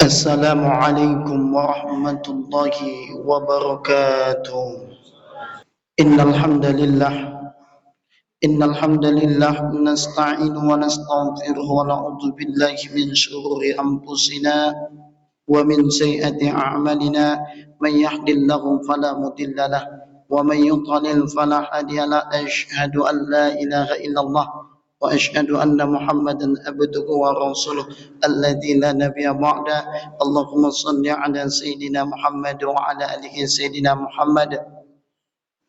Assalamualaikum warahmatullahi wabarakatuh. Innal hamdalillah nasta'inu wa nastaghfiruh wa na'udzu billahi min shururi anfusina wa min sayyiati a'malina may yahdihillahu fala mudilla lahu wa may yudlil fala hadiya lahu asyhadu an la ilaha illallah wa asyhadu anna Muhammadan abduhu wa rasuluh alladzi la nabiyya ba'da. Allahumma shalli ala sayyidina Muhammad wa ala alihi sayyidina Muhammad.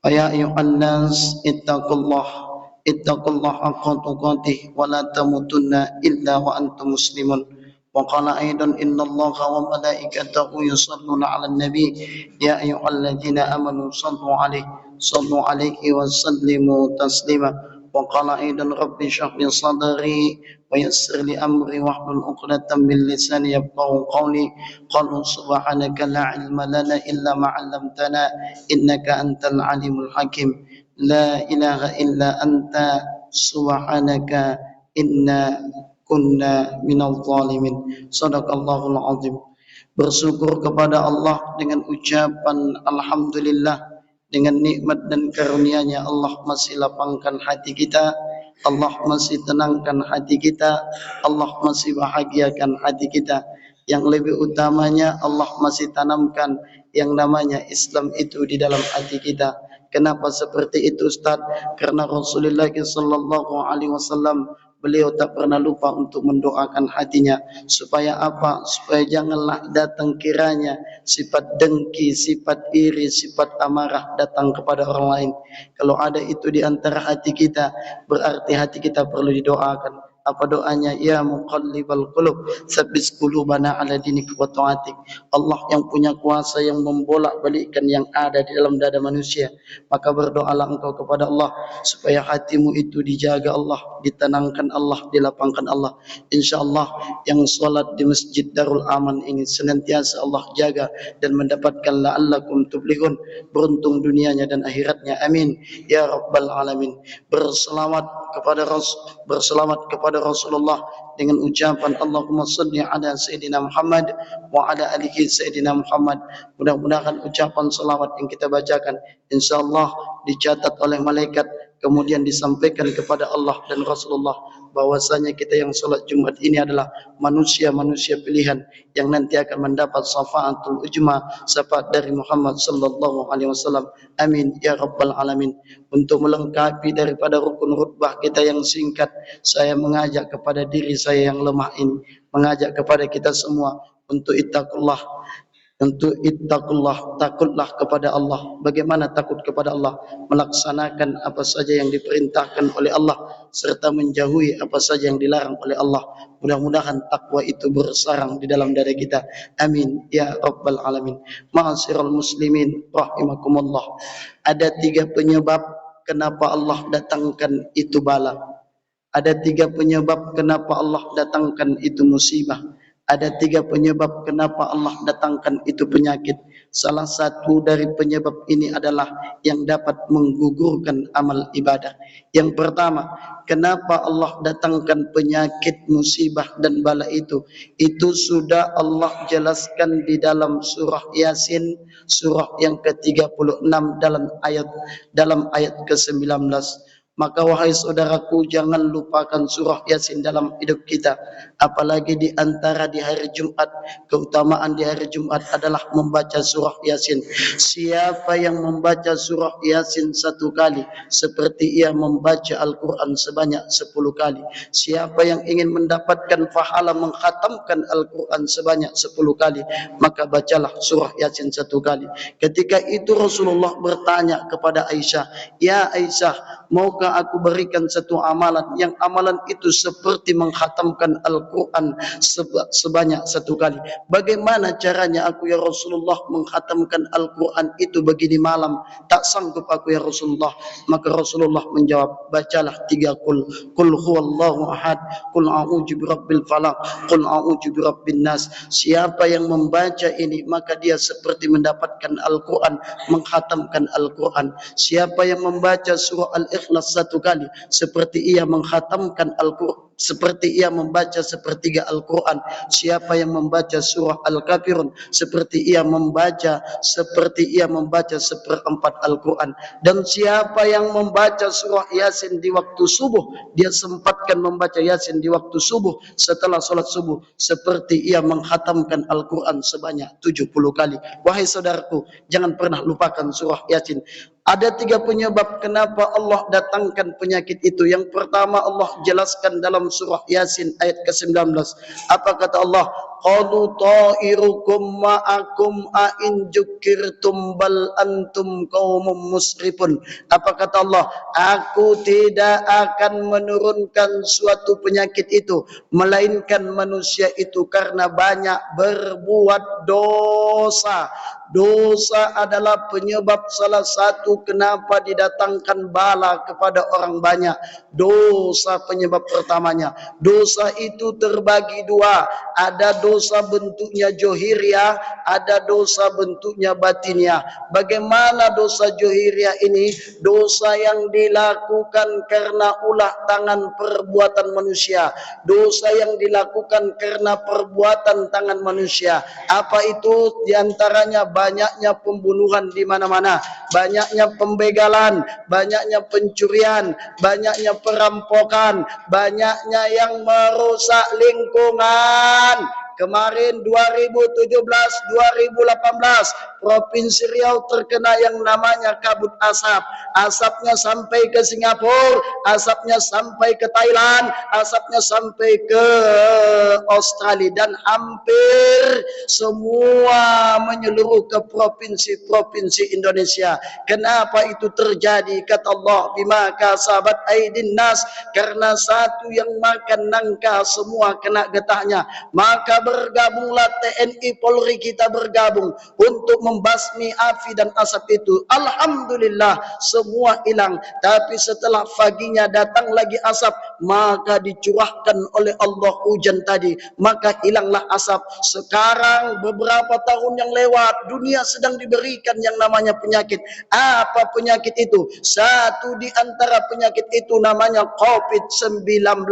Ya ayyuhan nas ittaqullaha haqqa tuqatih wa la tamutunna illa wa antum muslimun. Wa qala aidan innallaha wa malaikatahu yusholluna 'alan nabi ya ayyuhalladzina amanu sallu alaihi wa sallimu taslima. Wa qala aidan rabbi shrah li sadri wa yassir li amri wahlul 'uqdatam min lisani yafqahu qawli. Qalu subhanaka la ilma lana illa ma 'allamtana innaka antal alimul hakim. La ilaha illa anta subhanaka inna kunna minadh dhalimin. Shadaqallahul azim. Bersyukur kepada Allah dengan ucapan alhamdulillah, dengan nikmat dan karunia-Nya Allah masih lapangkan hati kita, Allah masih tenangkan hati kita, Allah masih bahagiakan hati kita. Yang lebih utamanya Allah masih tanamkan yang namanya Islam itu di dalam hati kita. Kenapa seperti itu, Ustaz? Karena Rasulullah sallallahu alaihi wasallam beliau tak pernah lupa untuk mendoakan hatinya. Supaya apa? Supaya janganlah datang kiranya sifat dengki, sifat iri, sifat amarah datang kepada orang lain. Kalau ada itu di antara hati kita, berarti hati kita perlu didoakan. Apa doanya? Ya muqallibal qulub, tsabbit qulubana ala dinik wa ta'atik. Allah yang punya kuasa yang membolak-balikkan yang ada di dalam dada manusia. Maka berdoalah engkau kepada Allah supaya hatimu itu dijaga Allah, ditenangkan Allah, dilapangkan Allah. Insyaallah yang salat di Masjid Darul Aman ini senantiasa Allah jaga dan mendapatkan la'allakum tuflihun, beruntung dunianya dan akhiratnya. Amin ya rabbal alamin. Berselawat kepada Rasulullah dengan ucapan Allahumma shalli ala sayyidina Muhammad wa ala alihi sayyidina Muhammad. Mudah-mudahan ucapan salawat yang kita bacakan insyaallah dicatat oleh malaikat, kemudian disampaikan kepada Allah dan Rasulullah bahwasanya kita yang salat Jumat ini adalah manusia-manusia pilihan yang nanti akan mendapat syafaatul ujma, syafaat dari Muhammad sallallahu alaihi wasallam. Amin ya rabbal alamin. Untuk melengkapi daripada rukun khutbah kita yang singkat, saya mengajak kepada diri saya yang lemah ini, mengajak kepada kita semua untuk ittaqullah, takutlah kepada Allah. Bagaimana takut kepada Allah? Melaksanakan apa saja yang diperintahkan oleh Allah serta menjauhi apa saja yang dilarang oleh Allah. Mudah-mudahan takwa itu bersarang di dalam dada kita. Amin ya rabbal alamin. Ma'asyiral muslimin rahimakumullah. Ada 3 penyebab kenapa Allah datangkan itu bala. Ada 3 penyebab kenapa Allah datangkan itu musibah. Ada 3 penyebab kenapa Allah datangkan itu penyakit. Salah satu dari penyebab ini adalah yang dapat menggugurkan amal ibadah. Yang pertama, kenapa Allah datangkan penyakit, musibah dan bala itu? Itu sudah Allah jelaskan di dalam surah Yasin, surah yang ke-36 dalam ayat ke-19. Maka wahai saudaraku, jangan lupakan surah Yasin dalam hidup kita. Apalagi di antara di hari Jumat, keutamaan di hari Jumat adalah membaca surah Yasin. Siapa yang membaca surah Yasin 1 kali, seperti ia membaca Al-Quran sebanyak 10 kali. Siapa yang ingin mendapatkan pahala mengkhatamkan Al-Quran sebanyak 10 kali, maka bacalah surah Yasin 1 kali. Ketika itu Rasulullah bertanya kepada Aisyah, "Ya Aisyah, maukah aku berikan satu amalan yang amalan itu seperti mengkhatamkan Al-Quran sebanyak 1 kali? Bagaimana caranya aku ya Rasulullah mengkhatamkan Al-Quran itu begini malam? Tak sanggup aku ya Rasulullah." Maka Rasulullah menjawab, bacalah 3 qul huwallahu ahad, qul a'udzu birabbil falaq, qul a'udzu birabbin nas. Siapa yang membaca ini maka dia seperti mendapatkan Al-Quran, mengkhatamkan Al-Quran. Siapa yang membaca surah Al-Ikhlas 1 kali, seperti ia mengkhatamkan seperti ia membaca sepertiga Al-Quran. Siapa yang membaca surah Al-Kafirun seperti ia membaca seperempat Al-Quran. Dan siapa yang membaca surah Yasin di waktu subuh, dia sempatkan membaca Yasin di waktu subuh setelah solat subuh, seperti ia menghatamkan Al-Quran sebanyak 70 kali. Wahai saudaraku, jangan pernah lupakan surah Yasin. Ada 3 penyebab kenapa Allah datangkan penyakit itu. Yang pertama, Allah jelaskan dalam surah Yasin ayat ke-19. Apa kata Allah? Qalu ta'irukum ma'akum a'in jukirtum bal antum qaumun musrifun. Apa kata Allah? Aku tidak akan menurunkan suatu penyakit itu, melainkan manusia itu karena banyak berbuat dosa. Dosa adalah penyebab salah satu kenapa didatangkan bala kepada orang banyak. Dosa penyebab pertamanya. Dosa itu terbagi 2. Ada dosa bentuknya johiriah, ada dosa bentuknya batiniah. Bagaimana dosa johiriah ini? Dosa yang dilakukan karena ulah tangan perbuatan manusia. Dosa yang dilakukan karena perbuatan tangan manusia. Apa itu? Di antaranya banyaknya pembunuhan di mana-mana, banyaknya pembegalan, banyaknya pencurian, banyaknya perampokan, banyaknya yang merusak lingkungan. Kemarin 2017-2018 Provinsi Riau terkena yang namanya kabut asap. Asapnya sampai ke Singapura, asapnya sampai ke Thailand, asapnya sampai ke Australia, dan hampir semua menyeluruh ke provinsi-provinsi Indonesia. Kenapa itu terjadi? Kata Allah, bima kasabat aidin nas, karena satu yang makan nangka semua kena getahnya. Maka bergabunglah TNI Polri kita bergabung untuk membasmi api dan asap itu. Alhamdulillah semua hilang. Tapi setelah paginya datang lagi asap, maka dicurahkan oleh Allah hujan tadi, maka hilanglah asap. Sekarang beberapa tahun yang lewat, dunia sedang diberikan yang namanya penyakit. Apa penyakit itu? Satu di antara penyakit itu namanya COVID-19.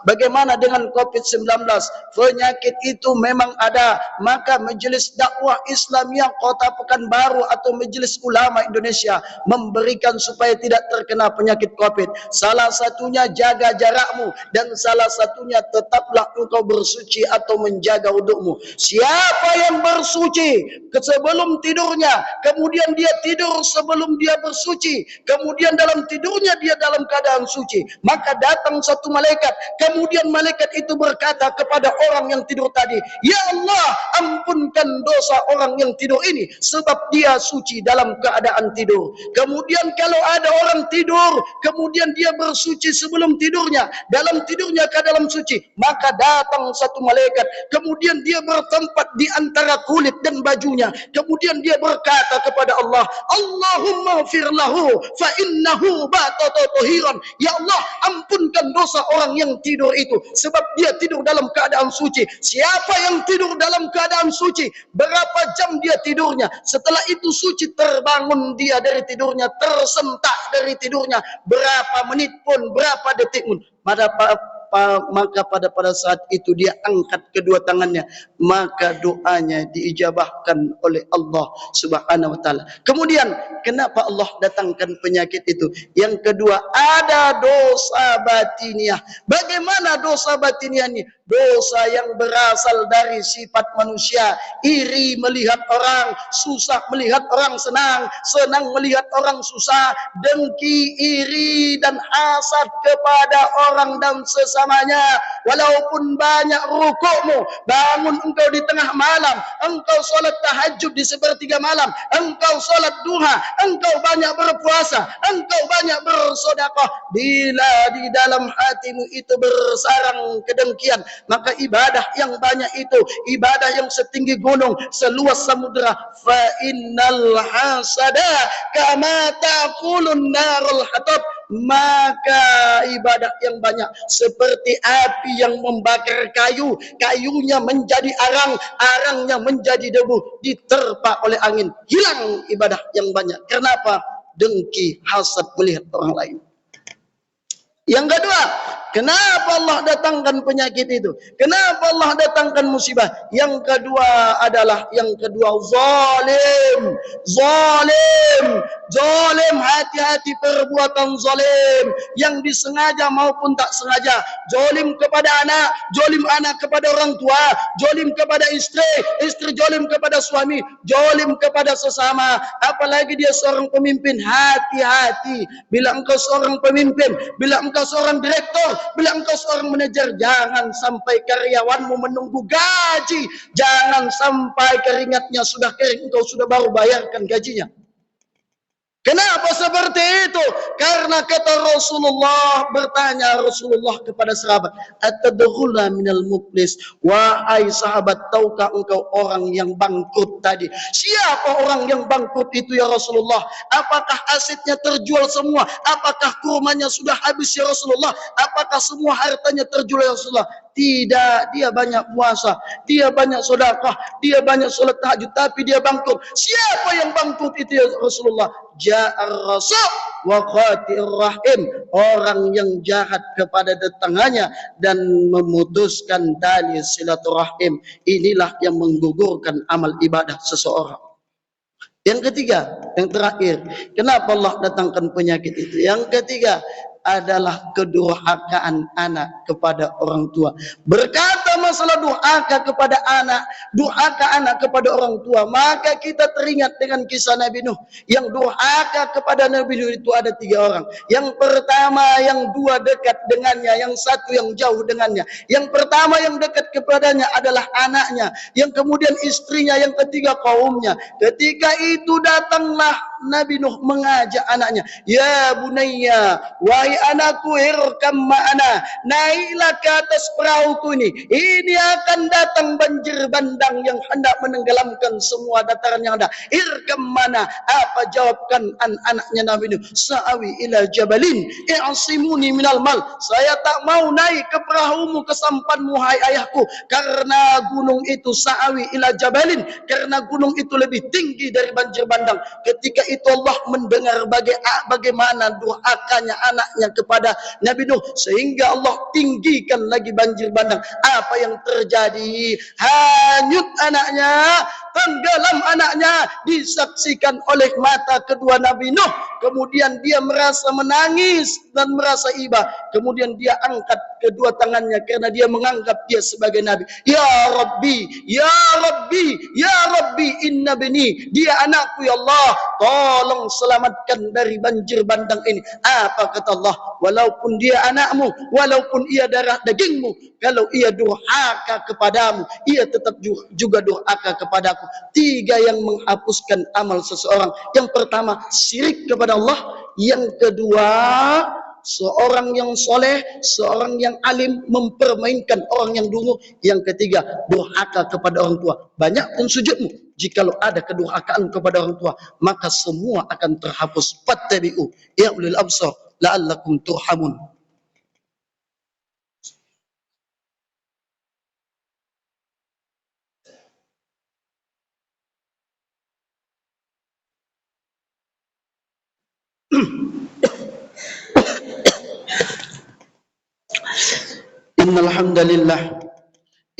Bagaimana dengan COVID-19? Penyakit itu memang ada, maka Majelis Dakwah Islamiyah Kota Pekanbaru atau Majelis Ulama Indonesia memberikan supaya tidak terkena penyakit COVID. Salah satunya jaga jarakmu, dan salah satunya tetaplah engkau bersuci atau menjaga wudukmu. Siapa yang bersuci sebelum tidurnya, kemudian dia tidur sebelum dia bersuci, kemudian dalam tidurnya dia dalam keadaan suci, maka datang satu malaikat, kemudian malaikat itu berkata kepada orang yang tidur tadi, ya Allah, ampunkan dosa orang yang tidur ini sebab dia suci dalam keadaan tidur. Kemudian kalau ada orang tidur, kemudian dia bersuci sebelum tidurnya, dalam tidurnya ke dalam suci, maka datang satu malaikat, kemudian dia bertempat di antara kulit dan bajunya, kemudian dia berkata kepada Allah, Allahumma firlahu fa innahu batata tahiran. Ya Allah, ampunkan dosa orang yang tidur itu sebab dia tidur dalam keadaan suci. Siapa yang tidur dalam keadaan suci, berapa jam dia tidurnya, setelah itu suci, terbangun dia dari tidurnya, tersentak dari tidurnya, berapa menit pun, berapa detik pun, maka pada saat itu dia angkat kedua tangannya, maka doanya diijabahkan oleh Allah Subhanahu wa taala. Kemudian kenapa Allah datangkan penyakit itu? Yang kedua, ada dosa batiniah. Bagaimana dosa batiniah ini? Dosa yang berasal dari sifat manusia, iri melihat orang, susah melihat orang senang, senang melihat orang susah, dengki, iri dan hasad kepada orang dan sesamanya. Walaupun banyak rukukmu, bangun engkau di tengah malam, engkau solat tahajud di sepertiga malam, engkau solat duha, engkau banyak berpuasa, engkau banyak bersedekah, bila di dalam hatimu itu bersarang kedengkian, maka ibadah yang banyak itu, ibadah yang setinggi gunung, seluas samudra, fa innal hasada kama taqulun narul hatab, maka ibadah yang banyak seperti api yang membakar kayu, kayunya menjadi arang, arangnya menjadi debu, diterpa oleh angin, hilang ibadah yang banyak. Kenapa? Dengki, hasad melihat orang lain. Yang kedua, Kenapa Allah datangkan penyakit itu? Kenapa Allah datangkan musibah? Yang kedua adalah zalim. Zalim. Zalim, hati-hati perbuatan zalim yang disengaja maupun tak sengaja. Zalim kepada anak, zalim anak kepada orang tua, zalim kepada istri, istri zalim kepada suami, zalim kepada sesama. Apalagi dia seorang pemimpin, hati-hati. Bila engkau seorang pemimpin, bila engkau seorang direktur, bila engkau seorang manajer, jangan sampai karyawanmu menunggu gaji, jangan sampai keringatnya sudah kering, engkau sudah baru bayarkan gajinya. Kenapa seperti itu? Karena kata Rasulullah, bertanya Rasulullah kepada sahabat, atadkhuluna minal muflis? Wahai sahabat, tahukah engkau orang yang bangkrut tadi? Siapa orang yang bangkrut itu ya Rasulullah? Apakah asetnya terjual semua? Apakah kurmanya sudah habis ya Rasulullah? Apakah semua hartanya terjual ya Rasulullah? Tidak, dia banyak puasa, dia banyak sedekah, dia banyak salat tahajud, tapi dia bangkrut. Siapa yang bangkrut itu ya Rasulullah? Ja'ar rasul wa qatir rahim, orang yang jahat kepada tetangganya dan memutuskan tali silaturahim. Inilah yang menggugurkan amal ibadah seseorang. Yang ketiga, yang terakhir, kenapa Allah datangkan penyakit itu? Yang ketiga adalah kedurhakaan anak kepada orang tua. Berkata masalah durhaka kepada anak, durhaka anak kepada orang tua, maka kita teringat dengan kisah Nabi Nuh. Yang durhaka kepada Nabi Nuh itu ada 3 orang. Yang pertama, yang 2 dekat dengannya, yang 1 yang jauh dengannya. Yang pertama yang dekat kepadanya adalah anaknya, yang kemudian istrinya, yang ketiga kaumnya. Ketika itu datanglah Nabi Nuh mengajak anaknya, ya bunayya, wahai anakku, irkam ma'ana, naiklah ke atas perahuku ini akan datang banjir bandang yang hendak menenggelamkan semua dataran yang ada. Irkam mana? Apa jawabkan anaknya Nabi Nuh? Sa'awi ila jabalin i'asimuni minal mal, saya tak mau naik ke perahumu, ke sampanmu hai ayahku, karena gunung itu sa'awi ila jabalin, karena gunung itu lebih tinggi dari banjir bandang. Ketika itu Allah mendengar bagaimana durhakanya anaknya kepada Nabi Nuh, sehingga Allah tinggikan lagi banjir bandang. Apa yang terjadi? Hanyut anaknya, tenggelam anaknya, disaksikan oleh mata kedua Nabi Nuh. Kemudian dia merasa menangis dan merasa iba. Kemudian dia angkat kedua tangannya karena dia menganggap dia sebagai Nabi. Ya Rabbi, ya Rabbi, ya Rabbi, inna bini, dia anakku ya Allah, tolong selamatkan dari banjir bandang ini. Apa kata Allah? Walaupun dia anakmu, walaupun ia darah dagingmu, kalau ia durhaka kepadamu, ia tetap juga durhaka kepadaku. 3 yang menghapuskan amal seseorang. Yang pertama, syirik kepada Allah. Yang kedua, seorang yang soleh, seorang yang alim mempermainkan orang yang dungu. Yang ketiga, durhaka kepada orang tua. Banyak pun sujudmu, jikalau ada kedurhakaan kepada orang tua, maka semua akan terhapus. Fattabi'u ya ulil absar la'allakum turhamun.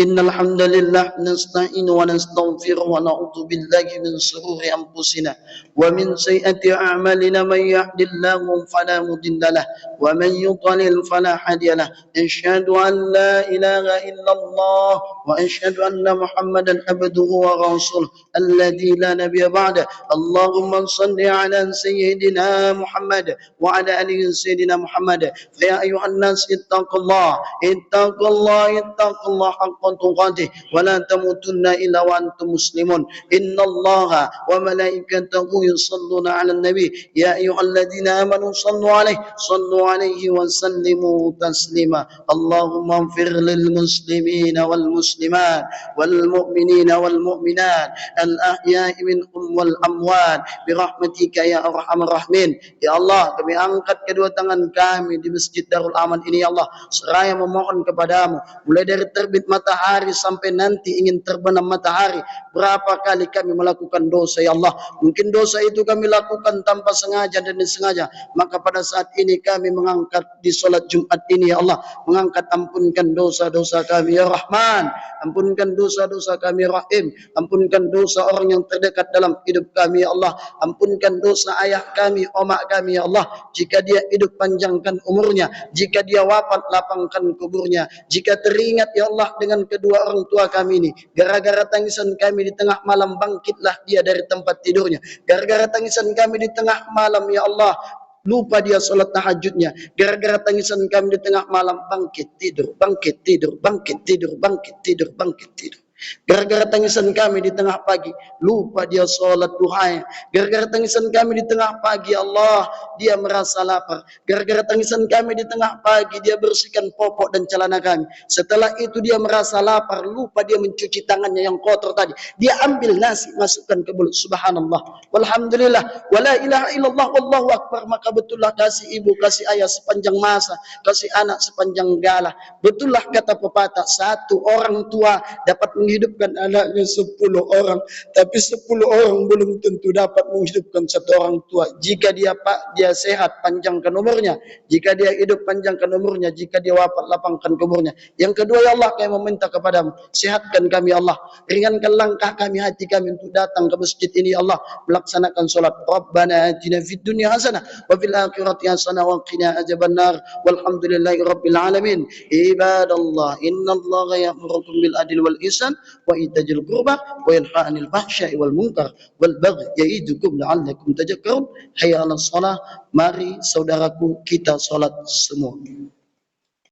Innal hamdalillah nasta'inu wa nastaghfiru wa na'udzu billahi min shururi anfusina wa min sayyiati a'malina, man yahdihillahu fala mudilla lahu wa man yudlil fala hadiya lahu. Asyhadu an la ilaha illallah wa asyhadu anna Muhammadan abduhu wa rasuluhu alladzi la nabiyya ba'da. Allahumma shalli ala sayyidina Muhammad wa ala ali sayyidina Muhammad. Ya ayuhan nas ittaqullah haqqa tuqatih wa la tamutunna illa wa antum muslimun. Innallaha wa malaikatahu yusalluna 'alan nabi ya ayyuhalladzina amanu sallu 'alaihi wa sallimu taslima. Allahumma ighfir lil muslimina wal muslimat wal mu'minina wal mu'minat al ahya'i minhum wal amwat bi rahmatika ya arhamar rahimin. Ya Allah, kami angkat kedua tangan kami di Masjid Darul Aman ini ya Allah, seraya memohon kepadamu, mulai dari terbit matahari matahari sampai nanti ingin terbenam matahari. Berapa kali kami melakukan dosa ya Allah. Mungkin dosa itu kami lakukan tanpa sengaja dan disengaja. Maka pada saat ini kami mengangkat di solat Jumat ini ya Allah, mengangkat ampunkan dosa-dosa kami ya Rahman, ampunkan dosa-dosa kami ya Rahim, ampunkan dosa orang yang terdekat dalam hidup kami ya Allah, ampunkan dosa ayah kami, omak kami ya Allah. Jika dia hidup panjangkan umurnya, jika dia wafat lapangkan kuburnya, jika teringat ya Allah dengan kedua orang tua kami ini, gara-gara tangisan kami di tengah malam bangkitlah dia dari tempat tidurnya, gara-gara tangisan kami di tengah malam ya Allah lupa dia solat tahajudnya, gara-gara tangisan kami di tengah malam bangkit tidur, bangkit tidur, bangkit tidur, bangkit tidur, bangkit tidur. Gara-gara tangisan kami di tengah pagi, lupa dia sholat duha. Gara-gara tangisan kami di tengah pagi, Allah, dia merasa lapar. Gara-gara tangisan kami di tengah pagi, dia bersihkan popok dan celana kami. Setelah itu dia merasa lapar, lupa dia mencuci tangannya yang kotor tadi. Dia ambil nasi, masukkan ke mulut. Subhanallah, walhamdulillah, wala ilaha illallah, wallahu akbar. Maka betullah kasih ibu, kasih ayah sepanjang masa, kasih anak sepanjang galah. Betullah kata pepatah, satu orang tua dapat menghidupkan anaknya 10 orang, tapi 10 orang belum tentu dapat menghidupkan satu orang tua. Jika dia dia sehat, panjangkan umurnya. Jika dia hidup, panjangkan umurnya. Jika dia wafat, lapangkan kuburnya. Yang kedua ya Allah, kami meminta kepadamu, sehatkan kami Allah, ringankan langkah kami, hati kami untuk datang ke masjid ini Allah, melaksanakan solat. Rabbana atina fid dunya hasanah wa fil akhirati hasanah wa qina adzabannar. Walhamdulillahi rabbil alamin. Ibadallah, innallaha ya'murukum bil adli wal ihsan wa itajil qurba wa yanha 'anil fahsya'i wal munkar wal baghi ya'idukum la'allakum tadhakkarun. Hayya 'alas shalah. Mari saudaraku kita salat semua.